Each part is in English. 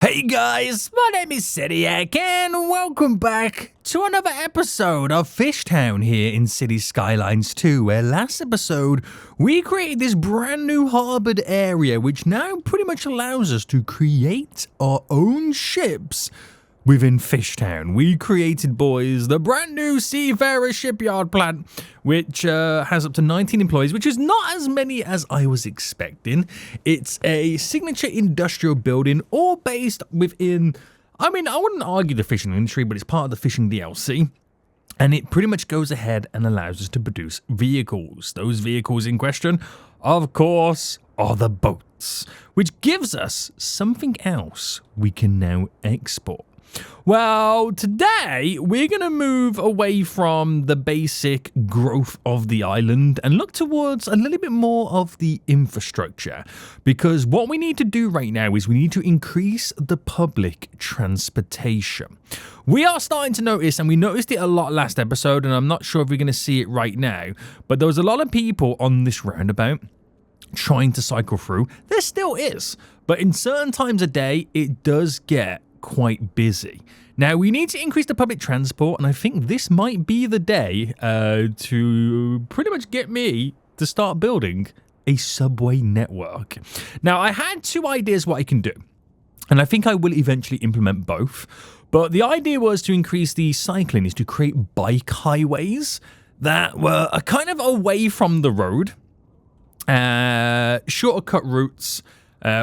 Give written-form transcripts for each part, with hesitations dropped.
Hey guys, my name is Sediak and welcome back to another episode of FishTown here in City Skylines 2, where last episode we created this brand new harboured area which now pretty much allows us to create our own ships within FishTown. We created, boys, the brand new Seafarer shipyard plant, which has up to 19 employees, which is not as many as I was expecting. It's a signature industrial building, all based within, I wouldn't argue the fishing industry, but it's part of the fishing DLC. And it pretty much goes ahead and allows us to produce vehicles. Those vehicles in question, of course, are the boats, which gives us something else we can now export. Well, today we're going to move away from the basic growth of the island and look towards a little bit more of the infrastructure, because what we need to do right now is we need to increase the public transportation. We are starting to notice, and we noticed it a lot last episode, and I'm not sure if we're going to see it right now, but there was a lot of people on this roundabout trying to cycle through. There still is, but in certain times of day, it does get quite busy. Now, we need to increase the public transport, and I think this might be the day to pretty much get me to start building a subway network. Now, I had two ideas what I can do, and I think I will eventually implement both. But the idea was to increase the cycling, is to create bike highways that were kind of away from the road, shorter cut routes.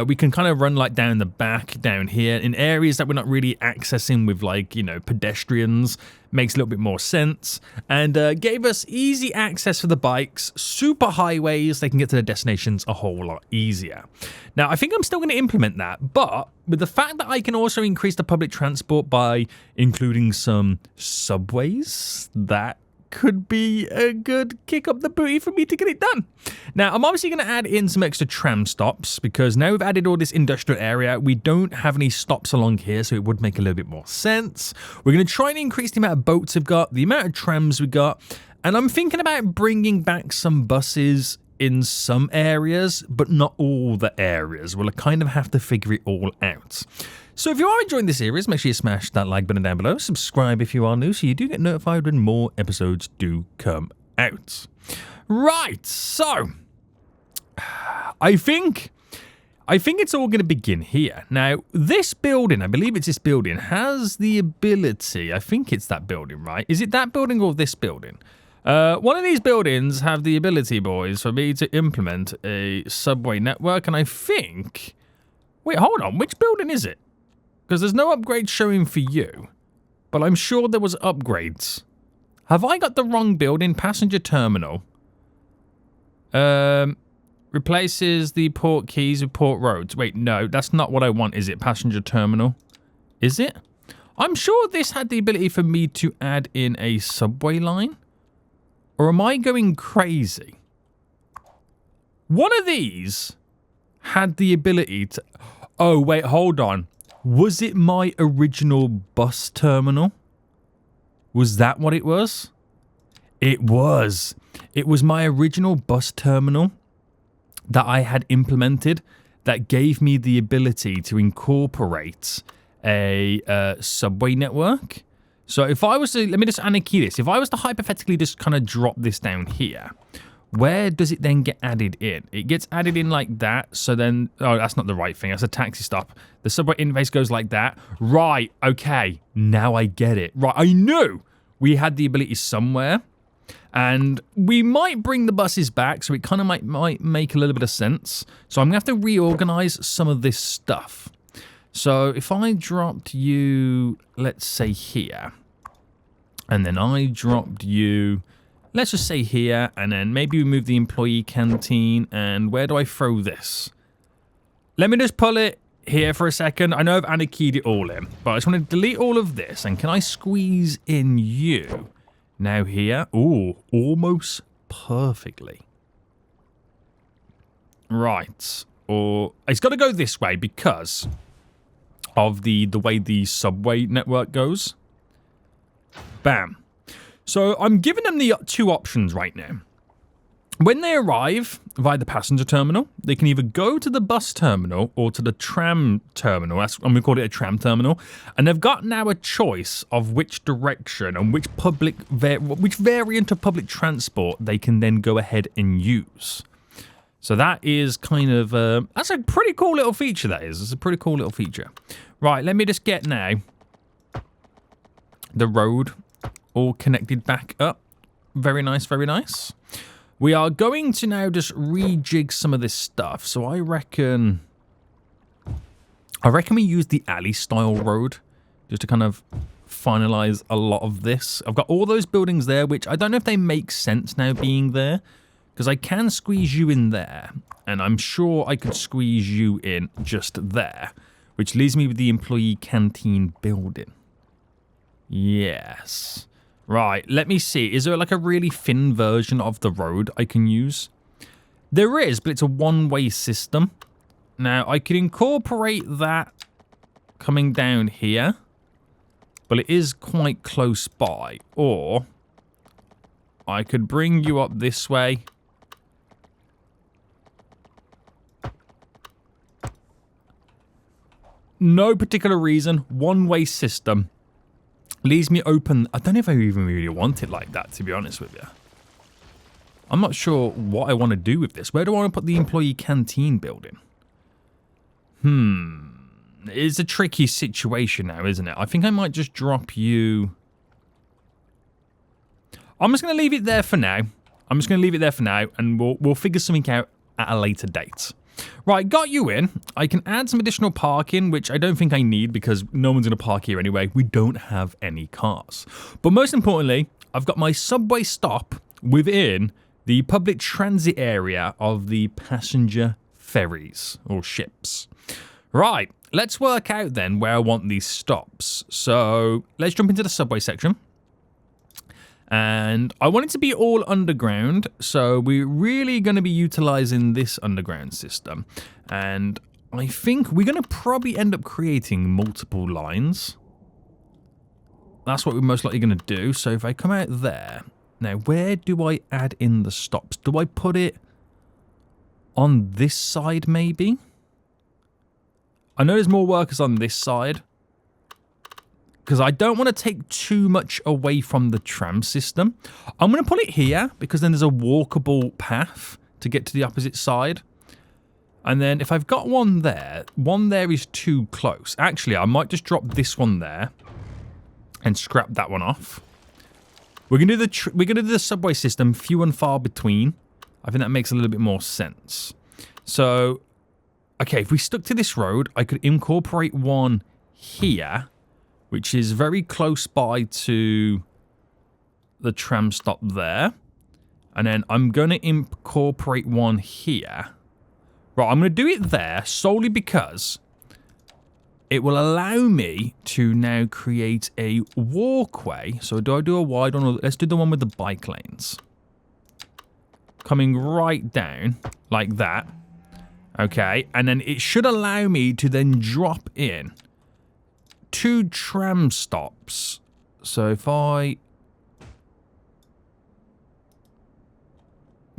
We can kind of run like down the back, down here, in areas that we're not really accessing with, like, you know, pedestrians. Makes a little bit more sense. And gave us easy access for the bikes, super highways. They can get to their destinations a whole lot easier. Now, I think I'm still going to implement that, but with the fact that I can also increase the public transport by including some subways, that could be a good kick up the booty for me to get it done. Now, I'm obviously going to add in some extra tram stops, because now we've added all this industrial area, we don't have any stops along here, so it would make a little bit more sense. We're going to try and increase the amount of boats we've got, the amount of trams we've got, and I'm thinking about bringing back some buses in some areas, but not all the areas. We'll kind of have to figure it all out. So if you are enjoying this series, make sure you smash that like button down below. Subscribe if you are new, so you do get notified when more episodes do come out. Right, so I think it's all going to begin here. Now, this building, I believe it's this building, has the ability, I think it's that building, right? Is it that building or this building? One of these buildings have the ability, boys, for me to implement a subway network, and I think... Wait, hold on, which building is it? Because there's no upgrades showing for you, but I'm sure there was upgrades. Have I got the wrong building? Passenger terminal. Replaces the port keys with port roads. Wait, no, that's not what I want, is it? Passenger terminal. Is it? I'm sure this had the ability for me to add in a subway line. Or am I going crazy? One of these had the ability to... Oh, wait, hold on. Was it my original bus terminal? Was that what it was? It was. It was my original bus terminal that I had implemented that gave me the ability to incorporate a subway network. So if I was to, let me just anarchy this. If I was to hypothetically just kind of drop this down here, where does it then get added in? It gets added in like that. So then, oh, that's not the right thing. That's a taxi stop. The subway interface goes like that. Right. Okay. Now I get it. Right. I knew we had the ability somewhere, and we might bring the buses back. So it kind of might make a little bit of sense. So I'm going to have to reorganize some of this stuff. So if I dropped you, let's say here, and then I dropped you, let's just say here, and then maybe we move the employee canteen, and where do I throw this? Let me just pull it here for a second. I know I've anarchied it all in, but I just want to delete all of this, and can I squeeze in you? Now here, ooh, almost perfectly. Right, or it's got to go this way because of the way the subway network goes. Bam. So I'm giving them the two options right now. When they arrive via the passenger terminal, they can either go to the bus terminal or to the tram terminal. And we call it a tram terminal. And they've got now a choice of which direction and which variant of public transport they can then go ahead and use. So that is kind of that's a pretty cool little feature. That is. It's a pretty cool little feature. Right, let me just get now the road all connected back up. Very nice, very nice. We are going to now just rejig some of this stuff. So I reckon we use the alley style road just to kind of finalize a lot of this. I've got all those buildings there, which I don't know if they make sense now being there, because I can squeeze you in there, and I'm sure I could squeeze you in just there, which leaves me with the employee canteen building. Yes. Right, let me see. Is there like a really thin version of the road I can use? There is, but it's a one-way system. Now, I could incorporate that coming down here, but it is quite close by. Or I could bring you up this way. No particular reason. One-way system. Leaves me open. I don't know if I even really want it like that, to be honest with you. I'm not sure what I want to do with this. Where do I want to put the employee canteen building? It's a tricky situation now, isn't it? I think I might just drop you. I'm just going to leave it there for now. And we'll figure something out at a later date. Right, got you in. I can add some additional parking, which I don't think I need because no one's going to park here anyway. We don't have any cars. But most importantly, I've got my subway stop within the public transit area of the passenger ferries or ships. Right, let's work out then where I want these stops. So let's jump into the subway section. And I want it to be all underground, so we're really going to be utilizing this underground system. And I think we're going to probably end up creating multiple lines. That's what we're most likely going to do. So if I come out there, now where do I add in the stops? Do I put it on this side maybe? I know there's more workers on this side, because I don't want to take too much away from the tram system. I'm going to put it here, because then there's a walkable path to get to the opposite side. And then if I've got one there is too close. Actually, I might just drop this one there and scrap that one off. We're going to do the subway system few and far between. I think that makes a little bit more sense. So, okay, if we stuck to this road, I could incorporate one here, which is very close by to the tram stop there. And then I'm going to incorporate one here. Right, I'm going to do it there solely because it will allow me to now create a walkway. So do I do a wide one? Or let's do the one with the bike lanes. Coming right down like that. Okay, and then it should allow me to then drop in 2 tram stops. So if what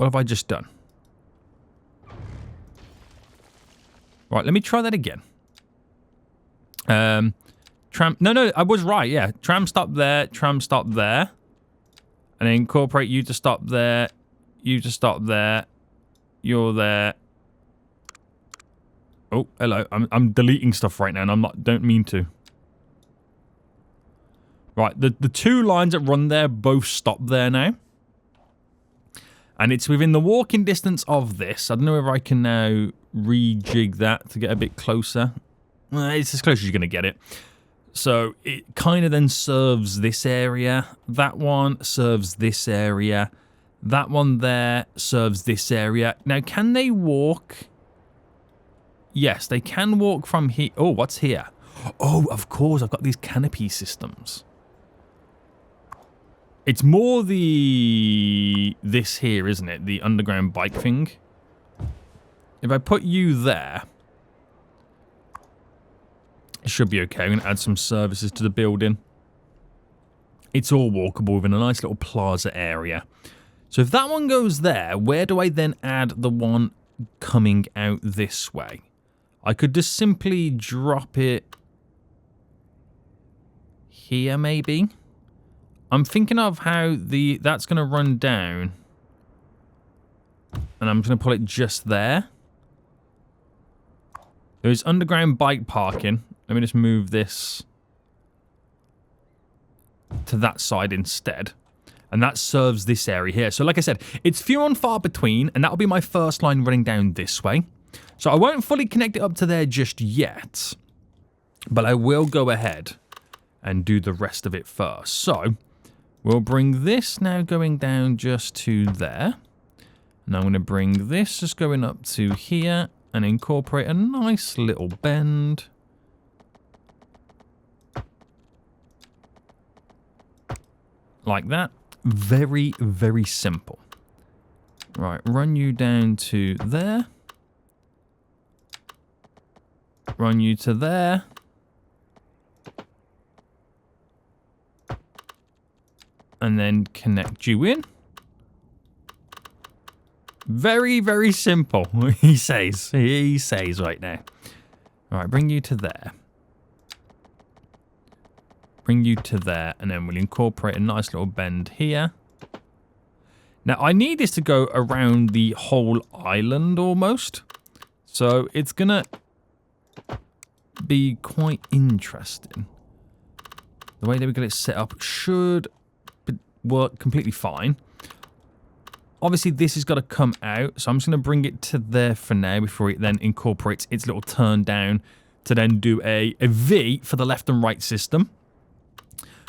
have I just done? Right, let me try that again. No, I was right, yeah. Tram stop there, and then incorporate you to stop there, you to stop there, you're there. Oh, hello. I'm deleting stuff right now, and don't mean to. Right, the 2 lines that run there both stop there now. And it's within the walking distance of this. I don't know if I can now rejig that to get a bit closer. It's as close as you're going to get it. So it kind of then serves this area. That one serves this area. That one there serves this area. Now, can they walk? Yes, they can walk from here. Oh, what's here? Oh, of course, I've got these canopy systems. It's more this here, isn't it? The underground bike thing. If I put you there, it should be okay. I'm going to add some services to the building. It's all walkable within a nice little plaza area. So if that one goes there, where do I then add the one coming out this way? I could just simply drop it here, maybe. I'm thinking of how that's going to run down. And I'm going to put it just there. There's underground bike parking. Let me just move this to that side instead. And that serves this area here. So like I said, it's few and far between, and that'll be my first line running down this way. So I won't fully connect it up to there just yet, but I will go ahead and do the rest of it first. So we'll bring this now going down just to there. And I'm going to bring this just going up to here and incorporate a nice little bend. Like that. Very, very simple. Right, run you down to there. Run you to there. And then connect you in. Very, very simple, he says. He says right now. All right, bring you to there. Bring you to there, and then we'll incorporate a nice little bend here. Now, I need this to go around the whole island almost. So it's going to be quite interesting. The way that we got it set up should work completely fine. Obviously, this has got to come out, so I'm just going to bring it to there for now before it then incorporates its little turn down to then do a V for the left and right system.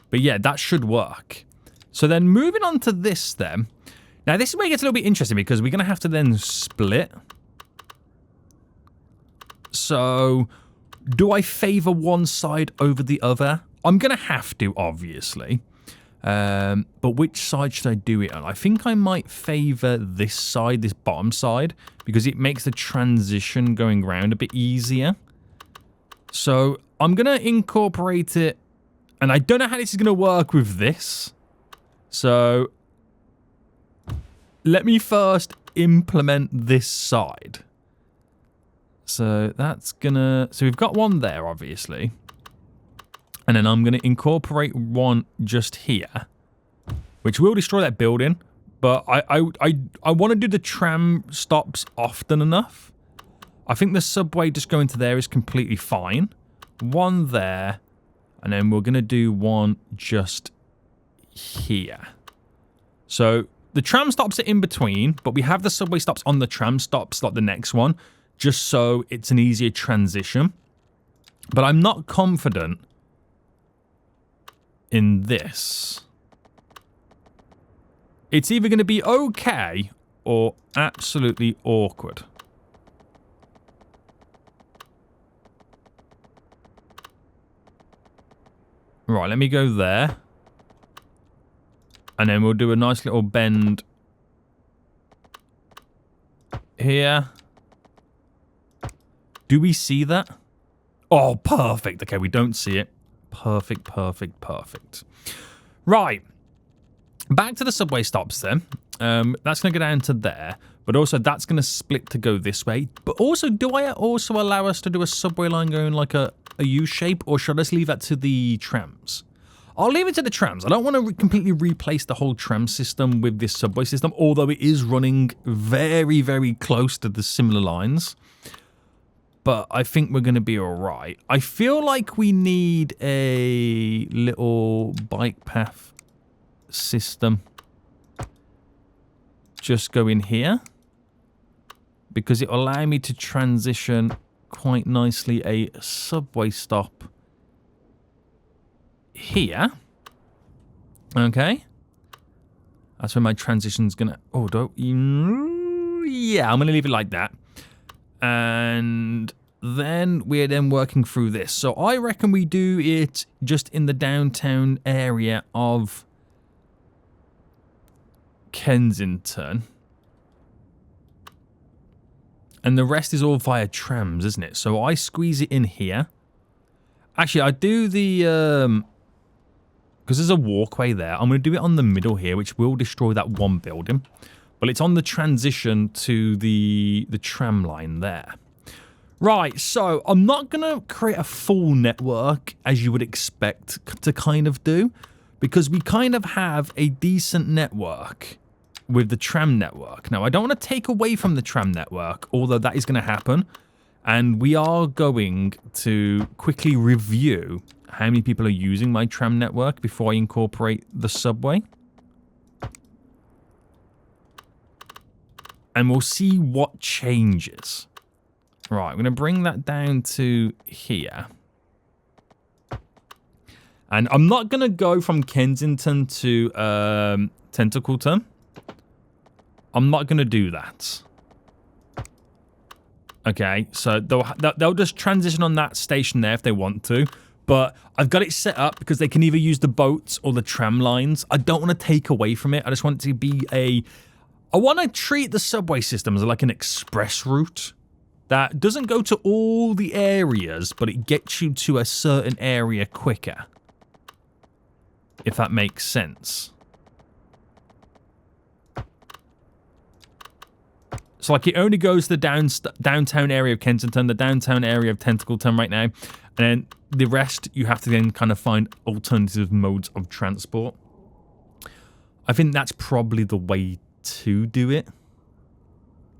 But yeah, that should work. So then moving on to this then. Now, this is where it gets a little bit interesting because we're going to have to then split. So, do I favor one side over the other? I'm going to have to, obviously. But which side should I do it on? I think I might favor this side, this bottom side, because it makes the transition going around a bit easier. So I'm going to incorporate it, and I don't know how this is going to work with this. So let me first implement this side. So that's gonna, so we've got one there, obviously. And then I'm going to incorporate one just here, which will destroy that building. But I want to do the tram stops often enough. I think the subway just going to there is completely fine. One there. And then we're going to do one just here. So the tram stops are in between, but we have the subway stops on the tram stops, like the next one, just so it's an easier transition. But I'm not confident in this. It's either going to be okay or absolutely awkward. Right, let me go there. And then we'll do a nice little bend here. Do we see that? Oh, perfect. Okay, we don't see it. Perfect, perfect, perfect. Right. Back to the subway stops then. That's going to go down to there. But also that's going to split to go this way. But also, do I also allow us to do a subway line going like a U shape? Or should I just leave that to the trams? I'll leave it to the trams. I don't want to completely replace the whole tram system with this subway system. Although it is running very, very close to the similar lines. But I think we're going to be all right. I feel like we need a little bike path system. Just go in here. Because it will allow me to transition quite nicely a subway stop here. Okay. That's where my transition's going to... Oh, don't... Yeah, I'm going to leave it like that. And then we're then working through this. So I reckon we do it just in the downtown area of Kensington. And the rest is all via trams, isn't it? So I squeeze it in here. Actually, I do the because there's a walkway there, I'm going to do it on the middle here, which will destroy that one building. But it's on the transition to the tram line there. Right, so I'm not going to create a full network as you would expect to kind of do, because we kind of have a decent network with the tram network. Now, I don't want to take away from the tram network, although that is going to happen. And we are going to quickly review how many people are using my tram network before I incorporate the subway. And we'll see what changes. Right, I'm going to bring that down to here. And I'm not going to go from Kensington to Tentacleton. I'm not going to do that. Okay, so they'll just transition on that station there if they want to. But I've got it set up because they can either use the boats or the tram lines. I don't want to take away from it. I just want it to be a... I want to treat the subway system as like an express route that doesn't go to all the areas, but it gets you to a certain area quicker. If that makes sense. So, like, it only goes to the downtown area of Kensington, the downtown area of Tentacleton right now, and then the rest you have to then kind of find alternative modes of transport. I think that's probably the way to do it.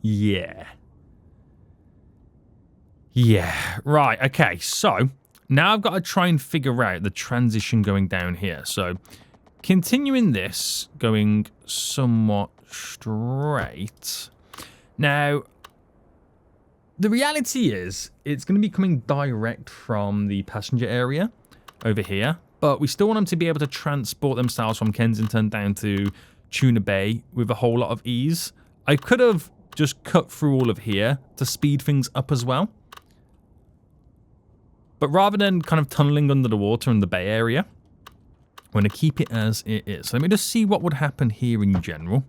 Yeah. Yeah. Right, okay, so now I've got to try and figure out the transition going down here. So, continuing this, going somewhat straight... Now, the reality is, it's going to be coming direct from the passenger area over here, but we still want them to be able to transport themselves from Kensington down to Tuna Bay with a whole lot of ease. I could have just cut through all of here to speed things up as well. But rather than kind of tunneling under the water in the Bay area, I'm going to keep it as it is. So let me just see what would happen here in general.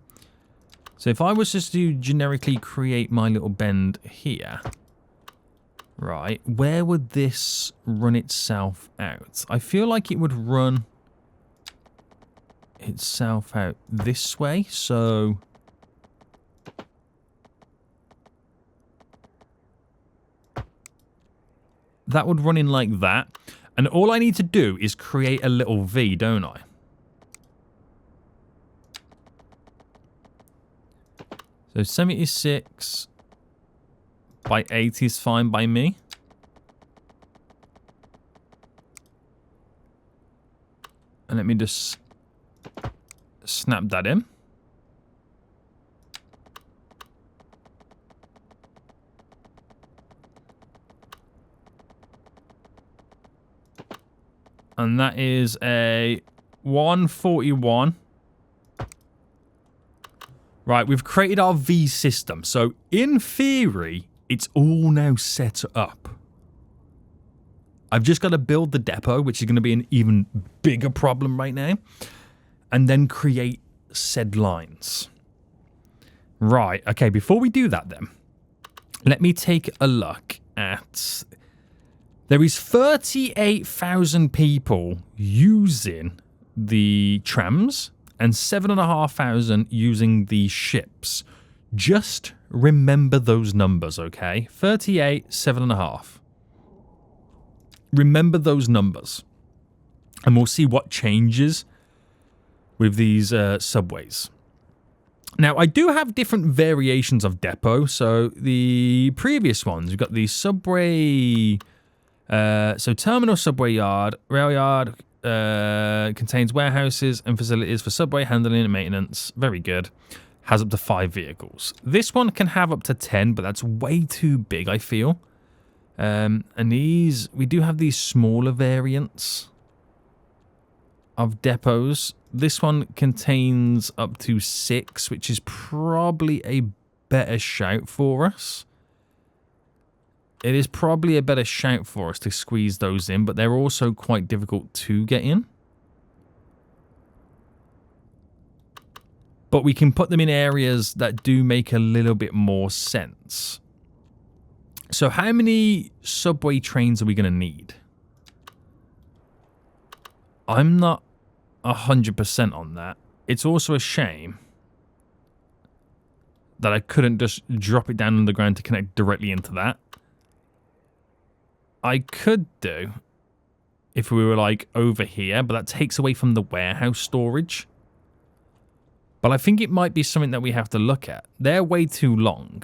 So if I was just to generically create my little bend here, right, where would this run itself out? I feel like it would run itself out this way, so... that would run in like that. And all I need to do is create a little V, don't I? So 76 by 80 is fine by me. And let me just snap that in. And that is a 141. Right, we've created our V system. So, in theory, it's all now set up. I've just got to build the depot, which is going to be an even bigger problem right now. And then create said lines. Right, okay, before we do that then, let me take a look at... There is 38,000 people using the trams and 7,500 using the ships. Just remember those numbers, okay? 38, 7.5. Remember those numbers. And we'll see what changes with these subways. Now, I do have different variations of depot. So, the previous ones, we've got the subway... so, terminal, subway yard, rail yard... contains warehouses and facilities for subway handling and maintenance. Very good. Has up to 5 vehicles. This one can have up to 10, but that's way too big, I feel. And these, we do have these smaller variants of depots. This one contains up to 6, which is probably a better shout for us. It is probably a better shout for us to squeeze those in, but they're also quite difficult to get in. But we can put them in areas that do make a little bit more sense. So how many subway trains are we going to need? I'm not 100% on that. It's also a shame that I couldn't just drop it down on the ground to connect directly into that. I could do if we were like over here, but that takes away from the warehouse storage. But I think it might be something that we have to look at. They're way too long.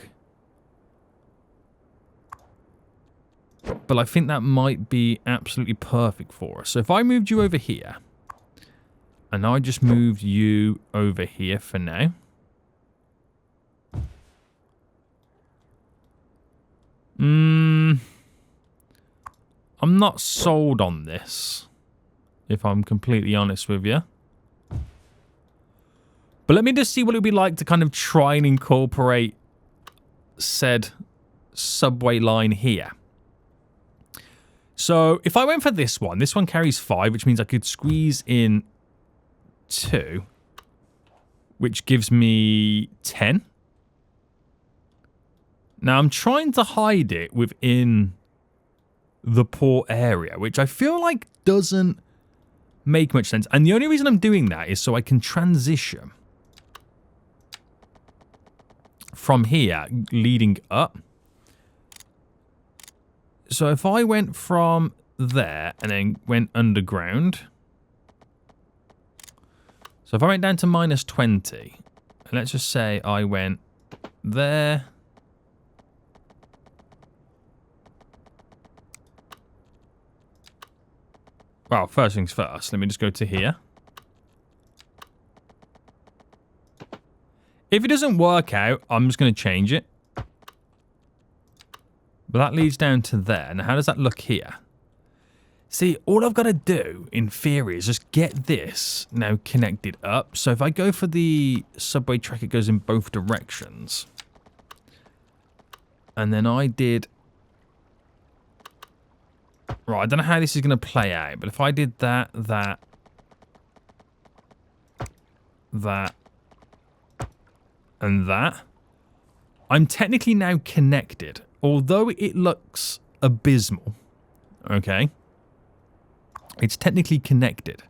But I think that might be absolutely perfect for us. So if I moved you over here, and I just moved you over here for now. I'm not sold on this, if I'm completely honest with you. But let me just see what it would be like to kind of try and incorporate said subway line here. So if I went for this one carries 5, which means I could squeeze in 2, which gives me 10. Now I'm trying to hide it within the port area, which I feel like doesn't make much sense. And the only reason I'm doing that is so I can transition from here leading up. So if I went from there and then went underground. So if I went down to -20, and let's just say I went there. Well, first things first, let me just go to here. If it doesn't work out, I'm just going to change it. But that leads down to there. Now, how does that look here? See, all I've got to do, in theory, is just get this now connected up. So if I go for the subway track, it goes in both directions. And then I did... Right, I don't know how this is going to play out, but if I did that, and that, I'm technically now connected. Although it looks abysmal, okay? It's technically connected.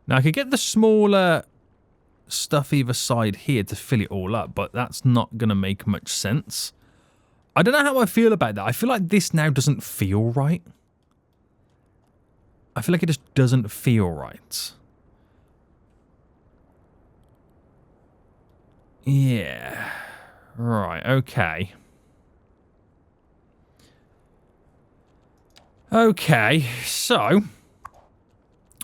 Now, I could get the smaller stuff either side here to fill it all up, but that's not going to make much sense. I don't know how I feel about that. I feel like this now doesn't feel right. I feel like it just doesn't feel right. Yeah. Right, okay. Okay, so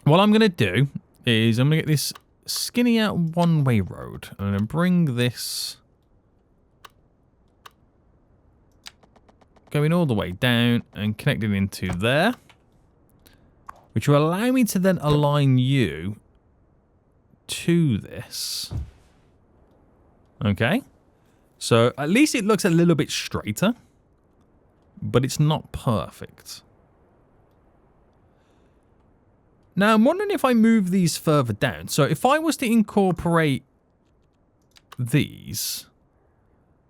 what I'm going to do is I'm going to get this skinny out one-way road. I'm going to bring this going all the way down and connect it into there, which will allow me to then align you to this. Okay, so at least it looks a little bit straighter, but it's not perfect. Now, I'm wondering if I move these further down. So if I was to incorporate these,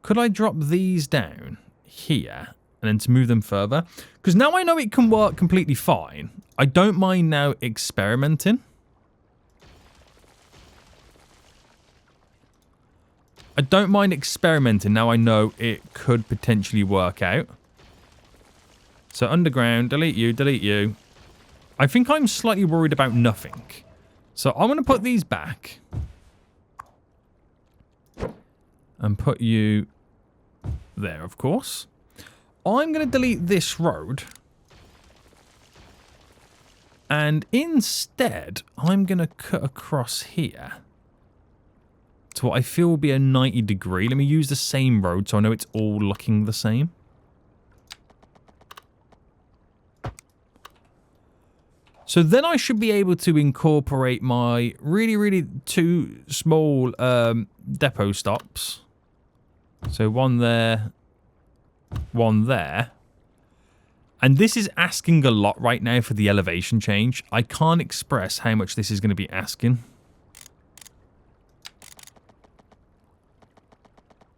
could I drop these down here and then to move them further? Because now I know it can work completely fine. I don't mind now experimenting. I don't mind experimenting. Now I know it could potentially work out. So underground, delete you, delete you. I think I'm slightly worried about nothing. So I'm going to put these back. And put you there, of course. I'm going to delete this road. And instead, I'm going to cut across here to what I feel will be a 90 degree. Let me use the same road so I know it's all looking the same. So then I should be able to incorporate my really two small depot stops. So one there, one there. And this is asking a lot right now for the elevation change. I can't express how much this is going to be asking.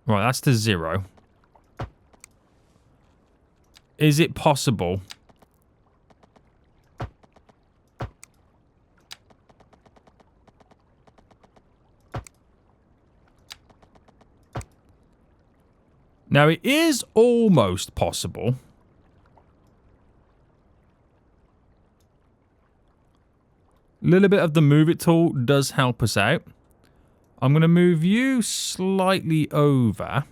Right, that's to 0. Is it possible Now, it is almost possible. A little bit of the move it tool does help us out. I'm going to move you slightly over.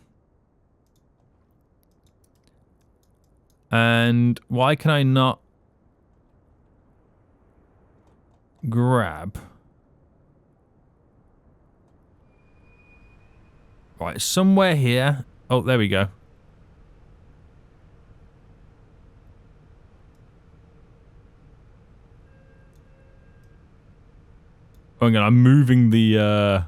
And why can I not grab? Right, somewhere here. Oh, there we go. Oh, I'm moving the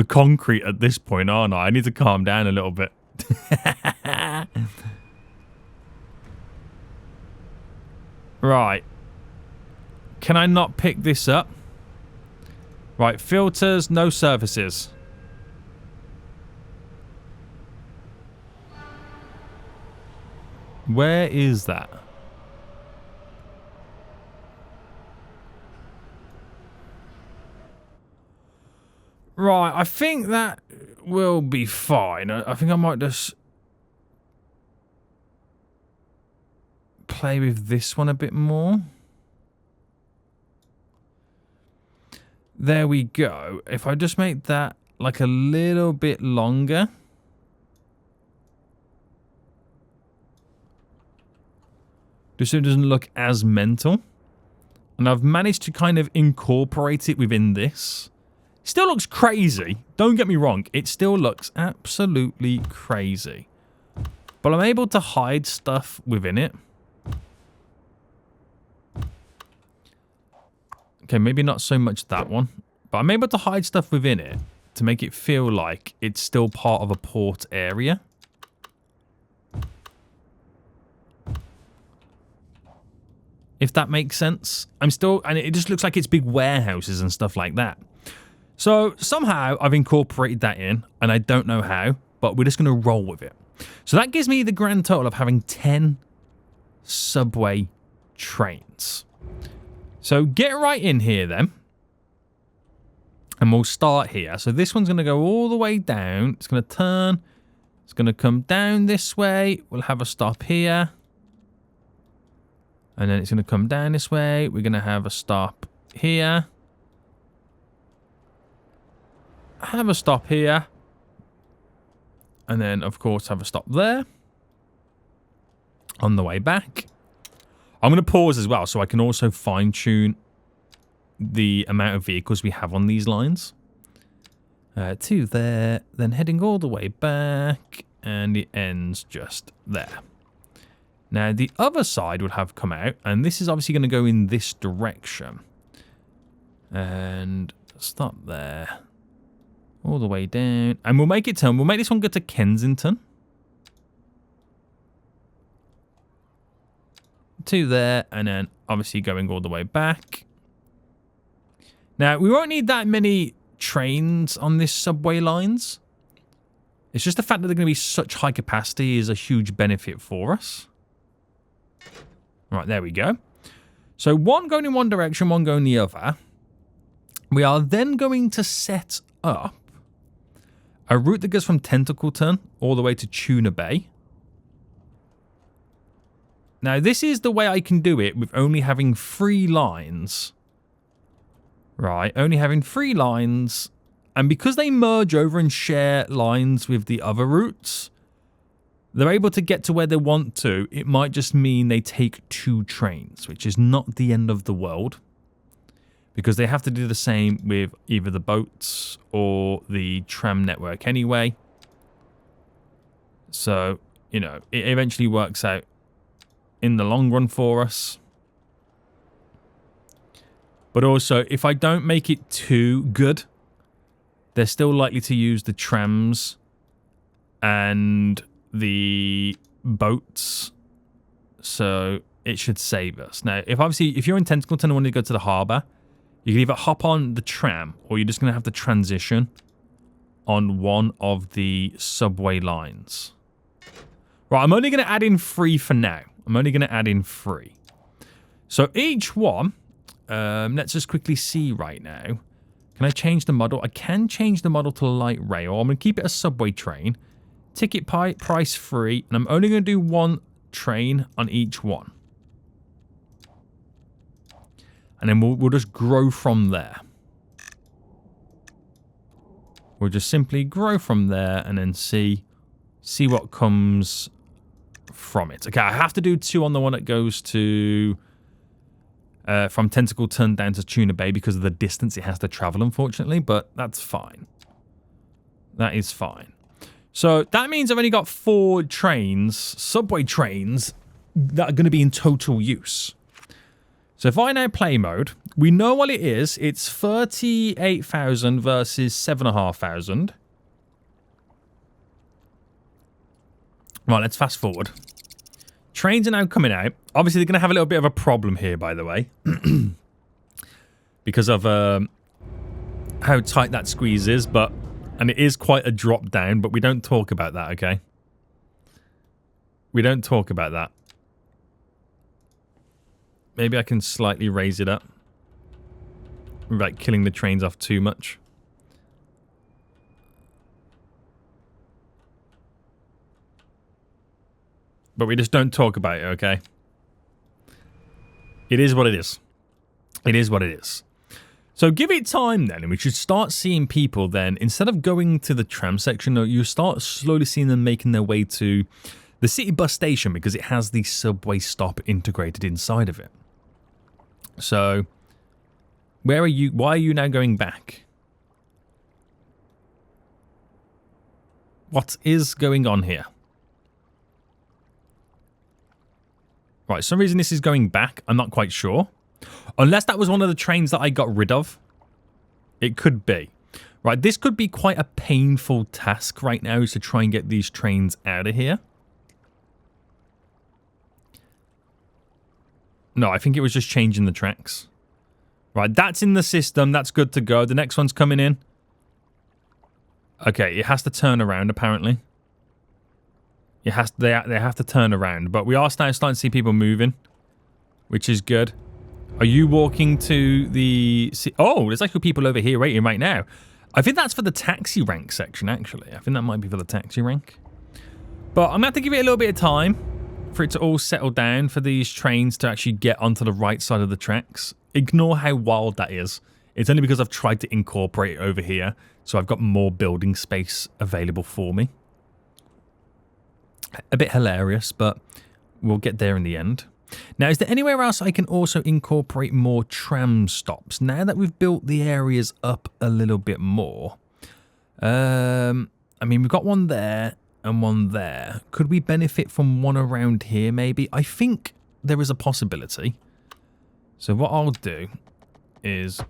concrete at this point, aren't I? I need to calm down a little bit. Right. Can I not pick this up? Right, filters, no surfaces. Where is that? Right, I think that will be fine. I think I might just play with this one a bit more. There we go. If I just make that like a little bit longer. Just so it doesn't look as mental. And I've managed to kind of incorporate it within this. Still looks crazy. Don't get me wrong. It still looks absolutely crazy. But I'm able to hide stuff within it. Okay, maybe not so much that one. But I'm able to hide stuff within it to make it feel like it's still part of a port area. If that makes sense. And it just looks like it's big warehouses and stuff like that. So somehow I've incorporated that in, and I don't know how, but we're just going to roll with it. So that gives me the grand total of having 10 subway trains. So get right in here then. And we'll start here. So this one's going to go all the way down. It's going to turn. It's going to come down this way. We'll have a stop here. And then it's going to come down this way. We're going to have a stop here. Have a stop here. And then, of course, have a stop there. On the way back. I'm going to pause as well so I can also fine-tune the amount of vehicles we have on these lines. To there. Then heading all the way back. And it ends just there. Now, the other side would have come out. And this is obviously going to go in this direction. And stop there. All the way down. And we'll make it turn. We'll make this one go to Kensington. To there. And then obviously going all the way back. Now, we won't need that many trains on this subway lines. It's just the fact that they're going to be such high capacity is a huge benefit for us. Right, there we go. So one going in one direction, one going the other. We are then going to set up a route that goes from Tentacleton all the way to Tuna Bay. Now, this is the way I can do it with only having 3 lines. Right, only having 3 lines. And because they merge over and share lines with the other routes, they're able to get to where they want to. It might just mean they take 2 trains, which is not the end of the world. Because they have to do the same with either the boats or the tram network anyway. So, you know, it eventually works out in the long run for us. But also, if I don't make it too good, they're still likely to use the trams and the boats. So it should save us. Now, if you're in Tentacleton and want to go to the harbour, you can either hop on the tram or you're just going to have to transition on one of the subway lines. Right, I'm only going to add in 3 for now. I'm only going to add in 3. So each one, let's just quickly see right now. Can I change the model? I can change the model to light rail. I'm going to keep it a subway train. Ticket price free. And I'm only going to do one train on each one. And then we'll just grow from there. We'll just simply grow from there and then see what comes from it. Okay, I have to do 2 on the one that goes to from Tentacle Turn down to Tuna Bay because of the distance it has to travel, unfortunately, but that's fine. That is fine. So that means I've only got 4 trains, subway trains, that are going to be in total use. So if I now play mode, we know what it is. It's 38,000 versus 7,500. Right, let's fast forward. Trains are now coming out. Obviously, they're going to have a little bit of a problem here, by the way. Because of how tight that squeeze is, but... And it is quite a drop down, but we don't talk about that, okay? We don't talk about that. Maybe I can slightly raise it up without killing the trains off too much. But we just don't talk about it, okay? It is what it is. It is what it is. So give it time then, and we should start seeing people then, instead of going to the tram section, you start slowly seeing them making their way to the city bus station because it has the subway stop integrated inside of it. So, where are you? Why are you now going back? What is going on here? Right, some reason this is going back. I'm not quite sure. Unless that was one of the trains that I got rid of. It could be. Right, this could be quite a painful task right now is to try and get these trains out of here. No, I think it was just changing the tracks. Right, that's in the system. That's good to go. The next one's coming in. Okay, it has to turn around, apparently. It has. They have to turn around. But we are starting to see people moving, which is good. Are you walking to the... Oh, there's actually people over here waiting right now. I think that's for the taxi rank section, actually. I think that might be for the taxi rank. But I'm going to have to give it a little bit of time for it to all settle down, for these trains to actually get onto the right side of the tracks. Ignore how wild that is. It's only because I've tried to incorporate it over here, so I've got more building space available for me. A bit hilarious, but we'll get there in the end. Now, is there anywhere else I can also incorporate more tram stops? Now that we've built the areas up a little bit more. I mean, we've got one there and one there. Could we benefit from one around here, maybe? I think there is a possibility. So what I'll do is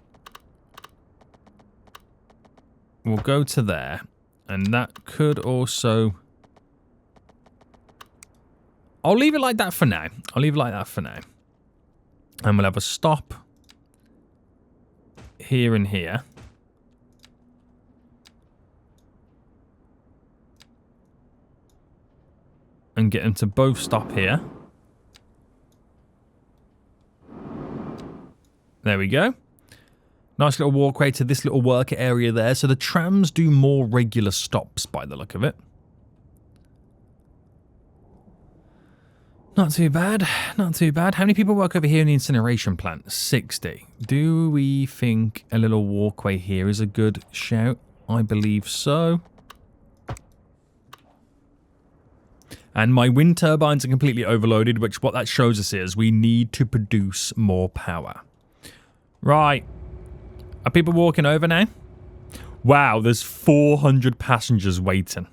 we'll go to there, and that could also... I'll leave it like that for now. I'll leave it like that for now. And we'll have a stop here and here. And get them to both stop here. There we go. Nice little walkway to this little worker area there. So the trams do more regular stops by the look of it. Not too bad. Not too bad. How many people work over here in the incineration plant? 60. Do we think a little walkway here is a good shout? I believe so. And my wind turbines are completely overloaded, which what that shows us is we need to produce more power. Right. Are people walking over now? Wow, there's 400 passengers waiting.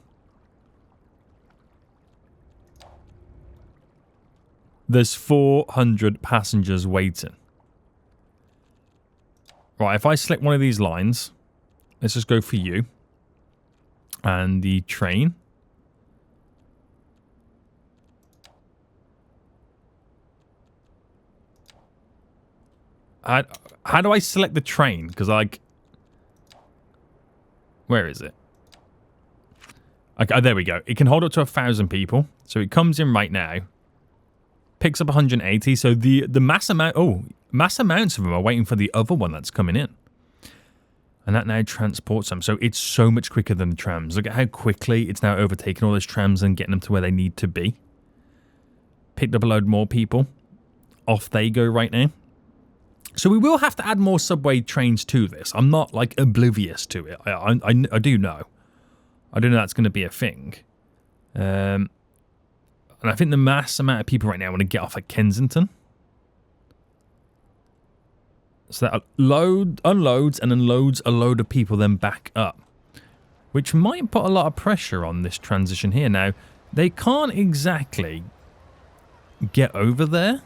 There's 400 passengers waiting. Right, if I select one of these lines, let's just go for you. And the train. How do I select the train? Because, like... Where is it? Okay, there we go. It can hold up to 1,000 people. So it comes in right now. Picks up 180. So the mass amount... Oh, mass amounts of them are waiting for the other one that's coming in. And that now transports them. So it's so much quicker than the trams. Look at how quickly it's now overtaking all those trams and getting them to where they need to be. Picked up a load more people. Off they go right now. So we will have to add more subway trains to this. I'm not, like, oblivious to it. I do know. I do know that's going to be a thing. And I think the mass amount of people right now want to get off at Kensington. So that unloads and unloads a load of people then back up. Which might put a lot of pressure on this transition here. Now, they can't exactly get over there.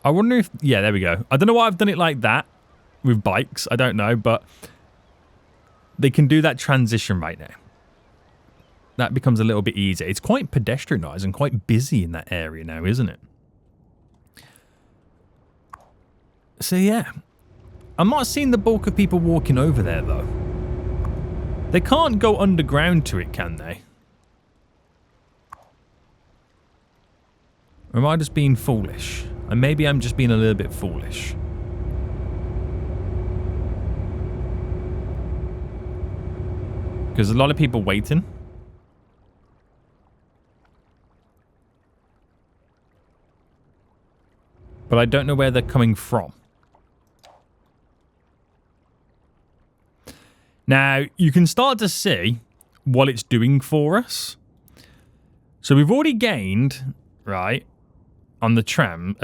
I wonder if... Yeah, there we go. I don't know why I've done it like that with bikes. I don't know, but they can do that transition right now. That becomes a little bit easier. It's quite pedestrianised and quite busy in that area now, isn't it? So yeah, I'm not seeing the bulk of people walking over there though. They can't go underground to it, can they? Or am I just being foolish? And maybe I'm just being a little bit foolish. Because there's a lot of people waiting. But I don't know where they're coming from. Now, you can start to see what it's doing for us. So we've already gained, right, on the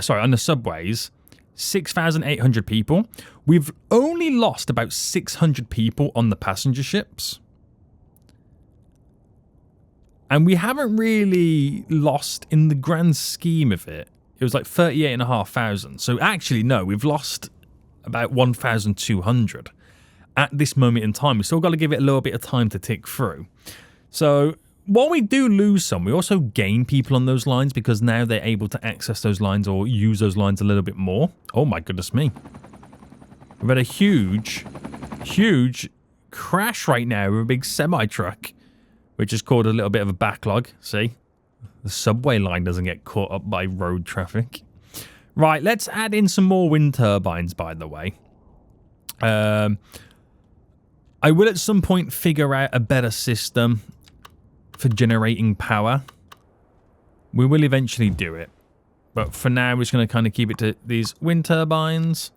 on the subways, 6,800 people. We've only lost about 600 people on the passenger ships. And we haven't really lost in the grand scheme of it. It was like 38,500. So actually, no, we've lost about 1,200. At this moment in time. We've still got to give it a little bit of time to tick through. So while we do lose some, we also gain people on those lines because now they're able to access those lines or use those lines a little bit more. Oh my goodness me. We've had a huge crash right now with a big semi-truck, which has caused a little bit of a backlog. See? The subway line doesn't get caught up by road traffic. Right, let's add in some more wind turbines, by the way. I will at some point figure out a better system for generating power. We will eventually do it. But for now, we're just going to kind of keep it to these wind turbines.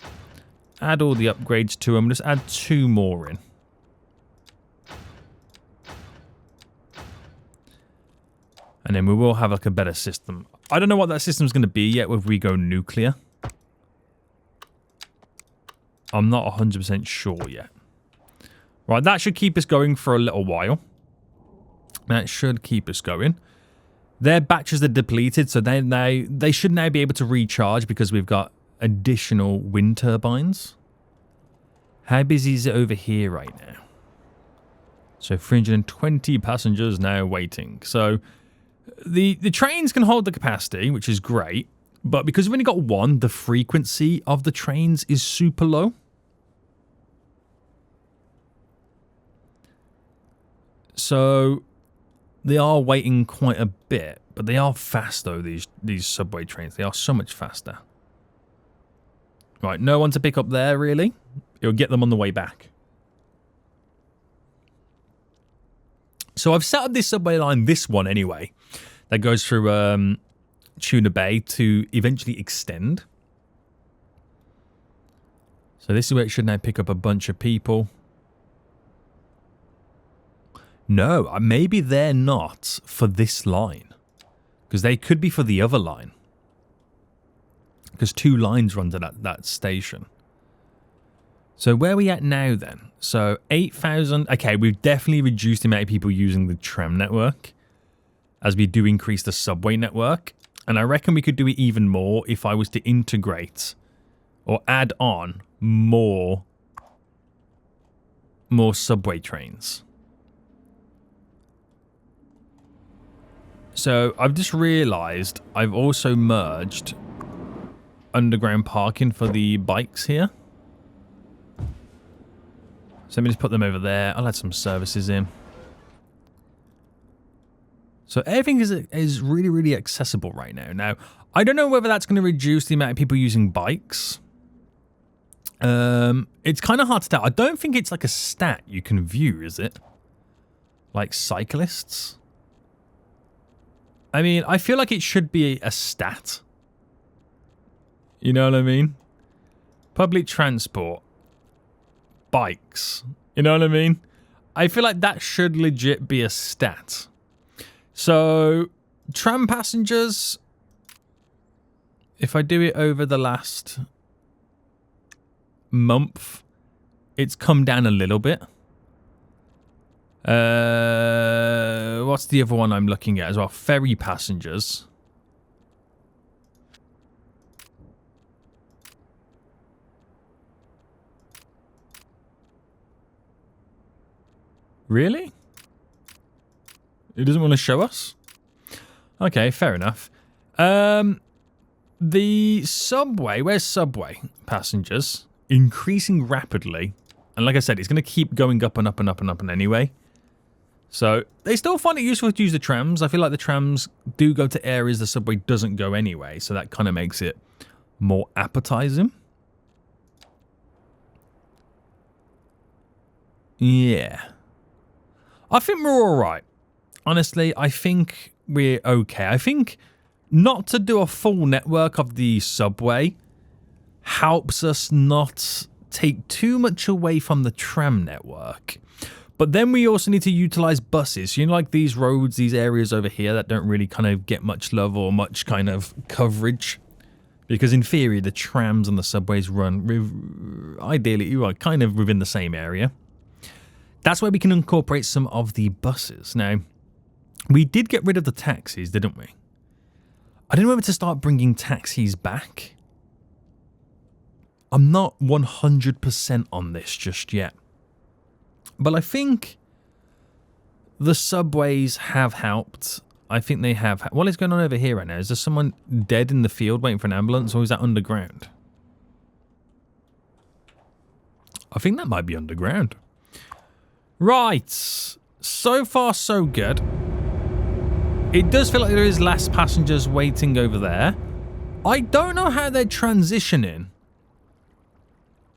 Add all the upgrades to them. Just add 2 more in. And then we will have like a better system. I don't know what that system's going to be yet if we go nuclear. I'm not 100% sure yet. Right, that should keep us going for a little while. That should keep us going. Their batteries are depleted, so they should now be able to recharge because we've got additional wind turbines. How busy is it over here right now? So 320 passengers now waiting. So the trains can hold the capacity, which is great. But because we've only got one, the frequency of the trains is super low. So they are waiting quite a bit, but they are fast though, these subway trains. They are so much faster. Right, no one to pick up there really. It'll get them on the way back. So I've set up this subway line, this one anyway, that goes through Tuna Bay to eventually extend. So this is where it should now pick up a bunch of people. No, maybe they're not for this line. Because they could be for the other line. Because 2 lines run to that station. So where are we at now then? So 8,000. Okay, we've definitely reduced the amount of people using the tram network. As we do increase the subway network. And I reckon we could do it even more if I was to integrate or add on more subway trains. So I've just realised I've also merged underground parking for the bikes here. So let me just put them over there. I'll add some services in. So everything is really, really accessible right now. Now, I don't know whether that's going to reduce the amount of people using bikes. It's kind of hard to tell. I don't think it's like a stat you can view, is it? Like cyclists? I mean, I feel like it should be a stat. You know what I mean? Public transport. Bikes. You know what I mean? I feel like that should legit be a stat. So, tram passengers, if I do it over the last month, it's come down a little bit. What's the other one I'm looking at as well? Ferry passengers. Really? It doesn't want to show us? Okay, fair enough. The subway, where's subway passengers? Increasing rapidly. And like I said, it's going to keep going up and up and up and up and anyway. So, they still find it useful to use the trams. I feel like the trams do go to areas the subway doesn't go anyway. So that kind of makes it more appetizing. Yeah. I think we're alright. Honestly, I think we're okay. I think not to do a full network of the subway helps us not take too much away from the tram network. But then we also need to utilize buses. You know, like these roads, these areas over here that don't really kind of get much love or much kind of coverage. Because in theory, the trams and the subways run ideally kind of within the same area. That's where we can incorporate some of the buses. Now, we did get rid of the taxis, didn't we? I don't know whether to start bringing taxis back. I'm not 100% on this just yet. But I think the subways have helped. I think they have. What is going on over here right now? Is there someone dead in the field waiting for an ambulance, or is that underground? I think that might be underground. Right. So far, so good. It does feel like there is less passengers waiting over there. I don't know how they're transitioning.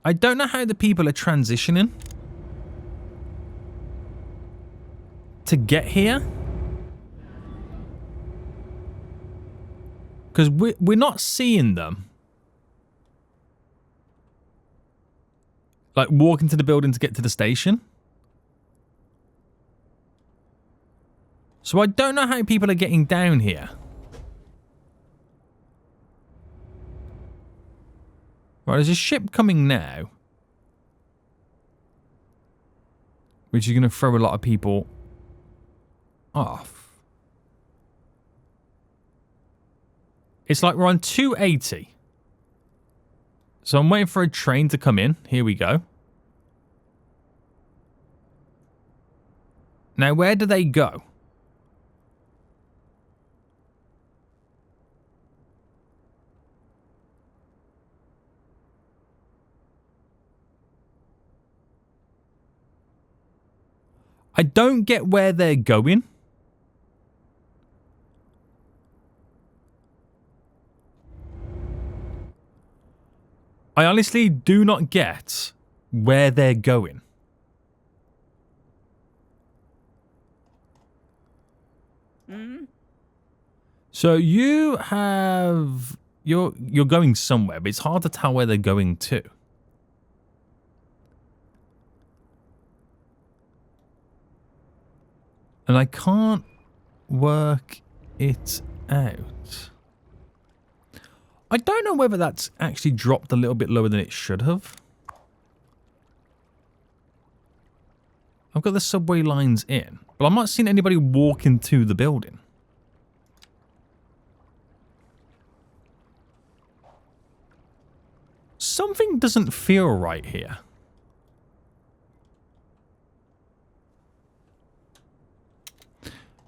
I don't know how the people are transitioning to get here. Because we're not seeing them. Like, walk into the building to get to the station. So I don't know how people are getting down here. Right, there's a ship coming now. Which is going to throw a lot of people off. It's like we're on 280. So I'm waiting for a train to come in. Here we go. Now, where do they go? I don't get where they're going. I honestly do not get where they're going. So you have... You're going somewhere, but it's hard to tell where they're going to. And I can't work it out. I don't know whether that's actually dropped a little bit lower than it should have. I've got the subway lines in, but I'm not seeing anybody walk into the building. Something doesn't feel right here.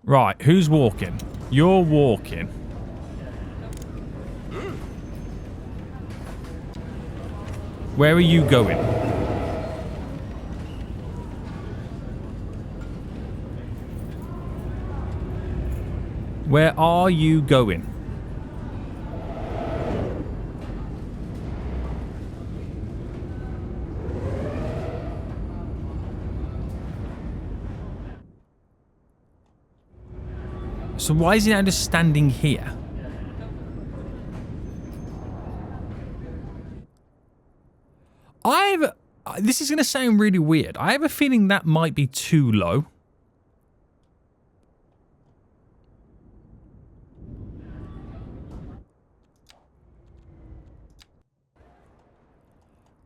Right, who's walking? You're walking. Where are you going? Where are you going? So why is he now just standing here? This is going to sound really weird. I have a feeling that might be too low.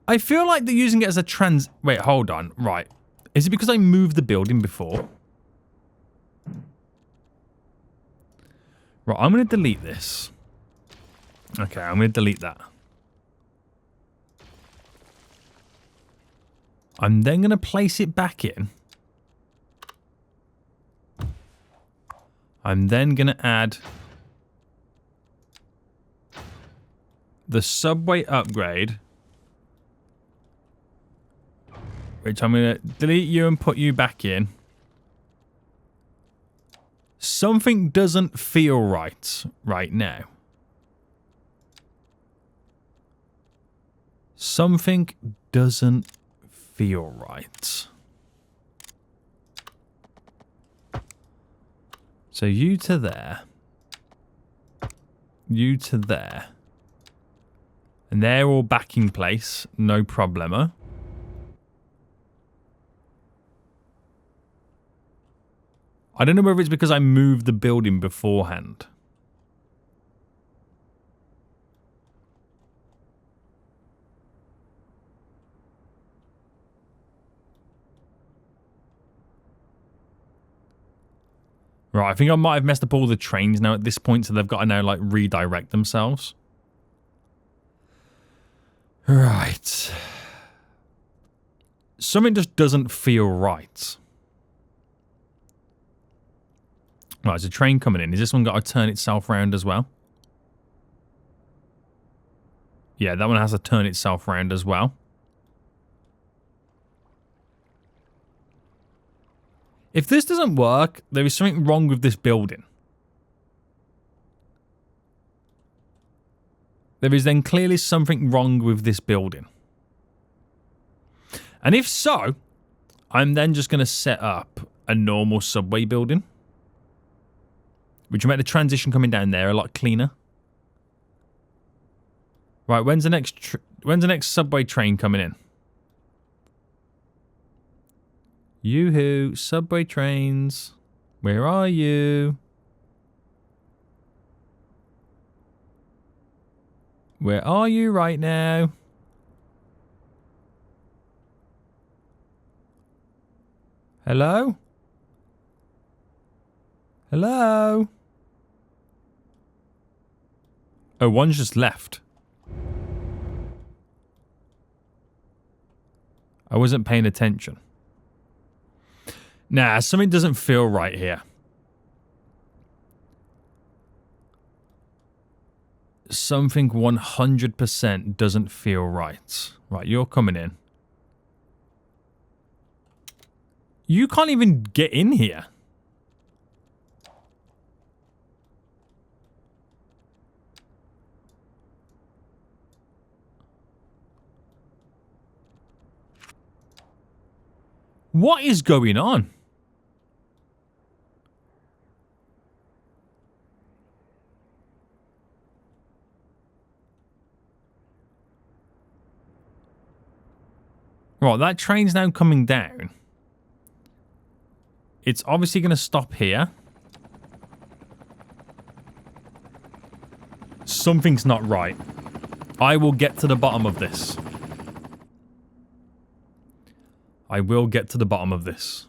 I feel like they're using it as a Wait, hold on. Right. Is it because I moved the building before? Right, I'm going to delete this. Okay, I'm going to delete that. I'm then going to place it back in. I'm then going to add the subway upgrade, which I'm going to delete you and put you back in. Something doesn't feel right now. Something doesn't feel right. So you to there. You to there. And they're all back in place. No problemo. I don't know whether it's because I moved the building beforehand. Right, I think I might have messed up all the trains now at this point, so they've got to now, like, redirect themselves. Right. Something just doesn't feel right. Right, there's a train coming in. Is this one got to turn itself round as well? Yeah, that one has to turn itself round as well. If this doesn't work, there is something wrong with this building. There is then clearly something wrong with this building. And if so, I'm then just going to set up a normal subway building, which will make the transition coming down there a lot cleaner. Right, when's the next subway train coming in? Yoo-hoo, subway trains. Where are you? Where are you right now? Hello? Hello? Oh, one's just left. I wasn't paying attention. Nah, something doesn't feel right here. Something 100% doesn't feel right. Right, you're coming in. You can't even get in here. What is going on? Right, that train's now coming down. It's obviously going to stop here. Something's not right. I will get to the bottom of this. I will get to the bottom of this.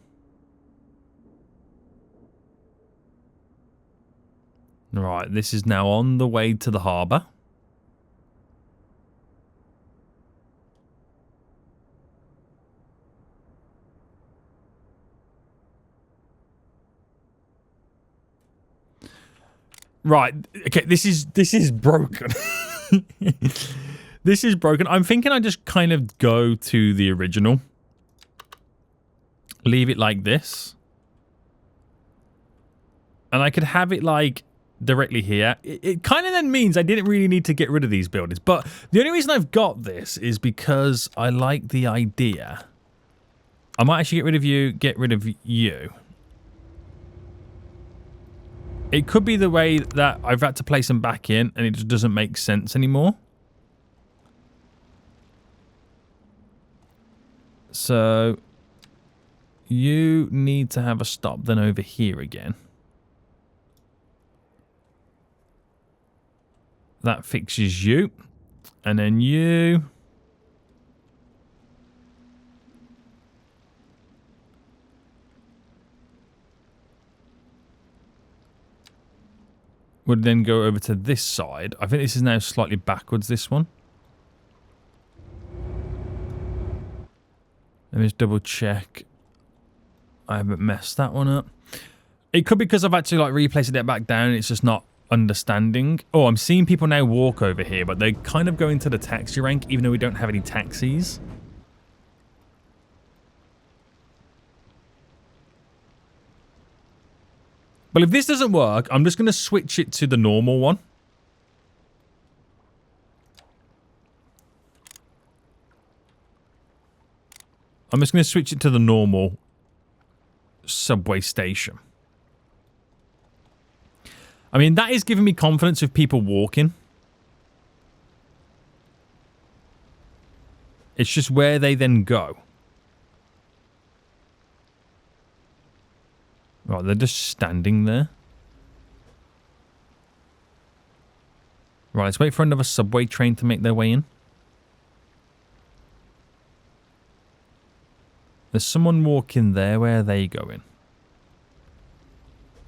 Right, this is now on the way to the harbour. Right, okay, this is broken. This is broken. I'm thinking I just kind of go to the original. Leave it like this. And I could have it like directly here. It kind of then means I didn't really need to get rid of these buildings. But the only reason I've got this is because I like the idea. I might actually get rid of you, get rid of you. It could be the way that I've had to place them back in and it just doesn't make sense anymore. So you need to have a stop then over here again. That fixes you. And then you. Would then go over to this side. I think this is now slightly backwards, this one. Let me just double check. I haven't messed that one up. It could be because I've actually like replaced it back down. It's just not understanding. Oh, I'm seeing people now walk over here, but they kind of go into the taxi rank, even though we don't have any taxis. But if this doesn't work, I'm just going to switch it to the normal one. I'm just going to switch it to the normal subway station. I mean, that is giving me confidence of people walking. It's just where they then go. Right, they're just standing there. Right, let's wait for another subway train to make their way in. There's someone walking there. Where are they going?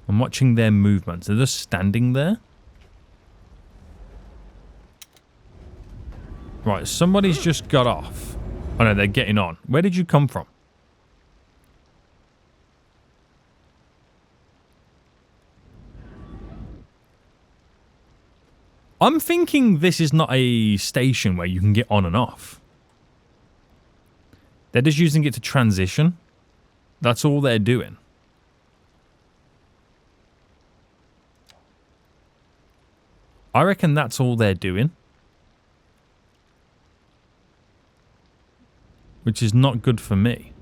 I'm watching their movements. They're just standing there. Right, somebody's just got off. Oh no, they're getting on. Where did you come from? I'm thinking this is not a station where you can get on and off. They're just using it to transition. That's all they're doing. I reckon that's all they're doing. Which is not good for me.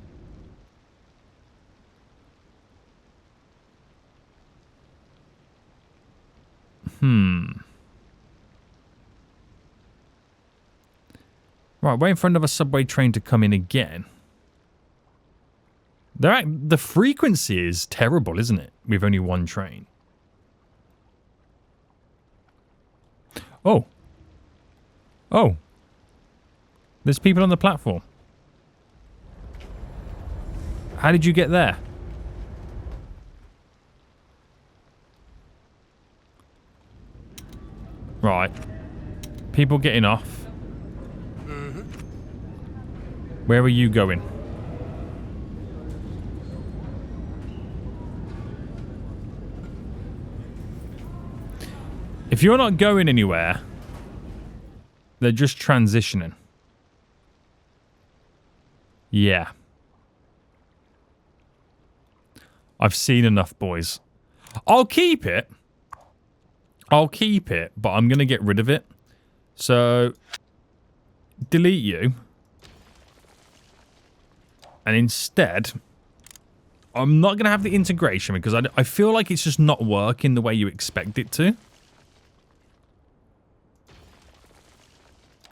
Right, waiting for another subway train to come in again. The frequency is terrible, isn't it? With only one train. Oh. Oh. There's people on the platform. How did you get there? Right. People getting off. Where are you going? If you're not going anywhere, they're just transitioning. Yeah. I've seen enough, boys. I'll keep it. I'll keep it, but I'm going to get rid of it. So, delete you. And instead, I'm not going to have the integration because I feel like it's just not working the way you expect it to.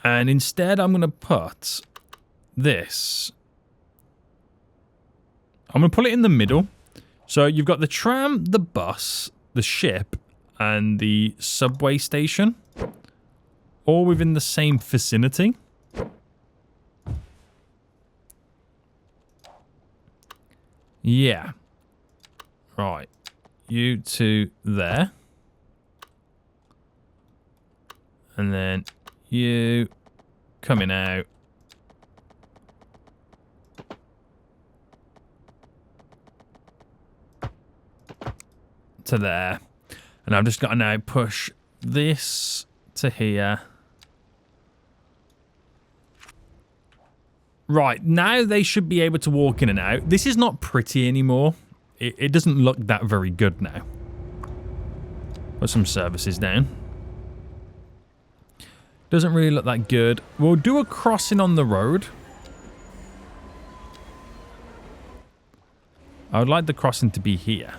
And instead, I'm going to put this. I'm going to put it in the middle. So you've got the tram, the bus, the ship, and the subway station. All within the same vicinity. Yeah. Right. You two there. And then you coming out. To there. And I've just got to now push this to here. Right, now they should be able to walk in and out. This is not pretty anymore. It doesn't look that very good now. Put some services down. Doesn't really look that good. We'll do a crossing on the road. I would like the crossing to be here.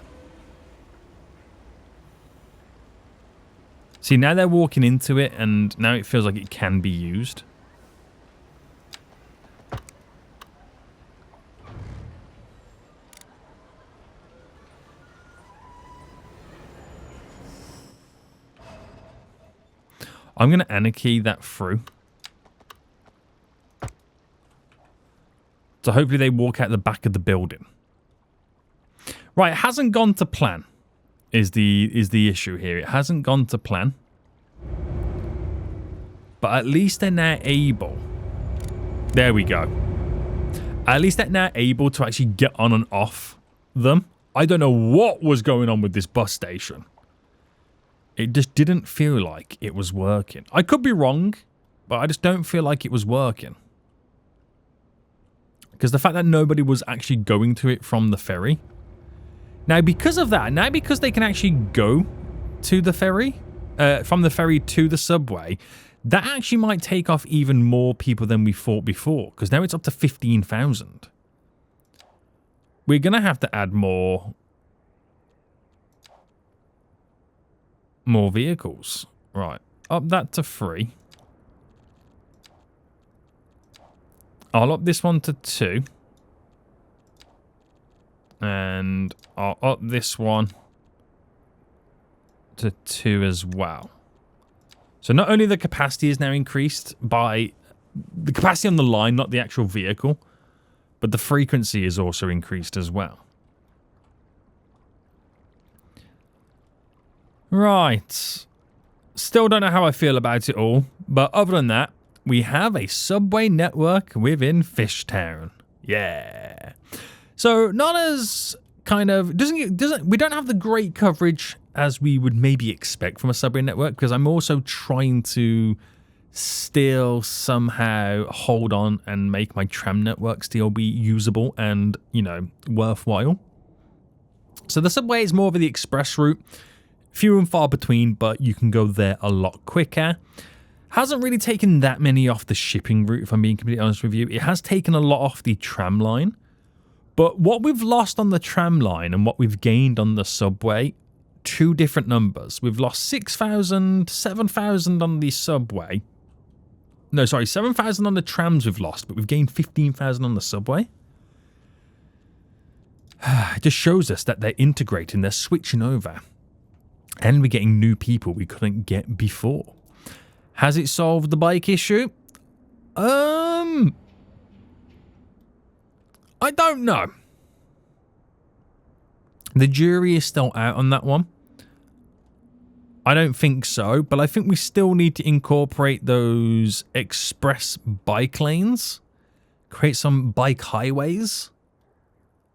See, now they're walking into it, and now it feels like it can be used. I'm going to anarchy that through. So hopefully they walk out the back of the building. Right, it hasn't gone to plan. Is the issue here. It hasn't gone to plan. But at least they're now able. There we go. At least they're now able to actually get on and off them. I don't know what was going on with this bus station. It just didn't feel like it was working. I could be wrong, but I just don't feel like it was working. Because the fact that nobody was actually going to it from the ferry. Now, because of that, now because they can actually go to the ferry, from the ferry to the subway, that actually might take off even more people than we thought before. Because now it's up to 15,000. We're going to have to add more vehicles. Right. Up that to 3. I'll up this one to 2. And I'll up this one to 2 as well. So not only the capacity is now increased by the capacity on the line, not the actual vehicle, but the frequency is also increased as well. Right. Still don't know how I feel about it all, but other than that, we have a subway network within FishTown. Yeah. So not as kind of we don't have the great coverage as we would maybe expect from a subway network, because I'm also trying to still somehow hold on and make my tram network still be usable and, you know, worthwhile. So the subway is more of the express route. Few and far between, but you can go there a lot quicker. Hasn't really taken that many off the shipping route, if I'm being completely honest with you. It has taken a lot off the tram line. But what we've lost on the tram line and what we've gained on the subway, 2 different numbers. We've lost 6,000, 7,000 on the subway. No, sorry, 7,000 on the trams we've lost, but we've gained 15,000 on the subway. It just shows us that they're integrating, they're switching over. And we're getting new people we couldn't get before. Has it solved the bike issue? I don't know. The jury is still out on that one. I don't think so, but I think we still need to incorporate those express bike lanes. Create some bike highways.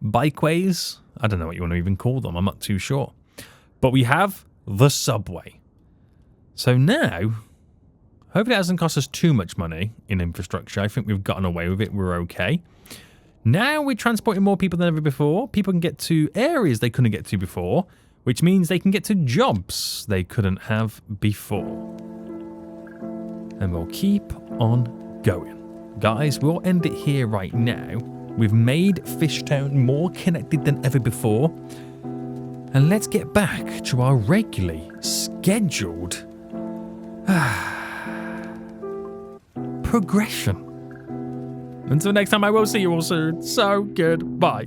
Bikeways. I don't know what you want to even call them. I'm not too sure. But we have the subway. So now, hopefully it hasn't cost us too much money in infrastructure. I think we've gotten away with it. We're okay. Now we're transporting more people than ever before. People can get to areas they couldn't get to before, which means they can get to jobs they couldn't have before. And we'll keep on going. Guys, we'll end it here right now. We've made FishTown more connected than ever before. And let's get back to our regularly scheduled progression. Until next time, I will see you all soon. So goodbye.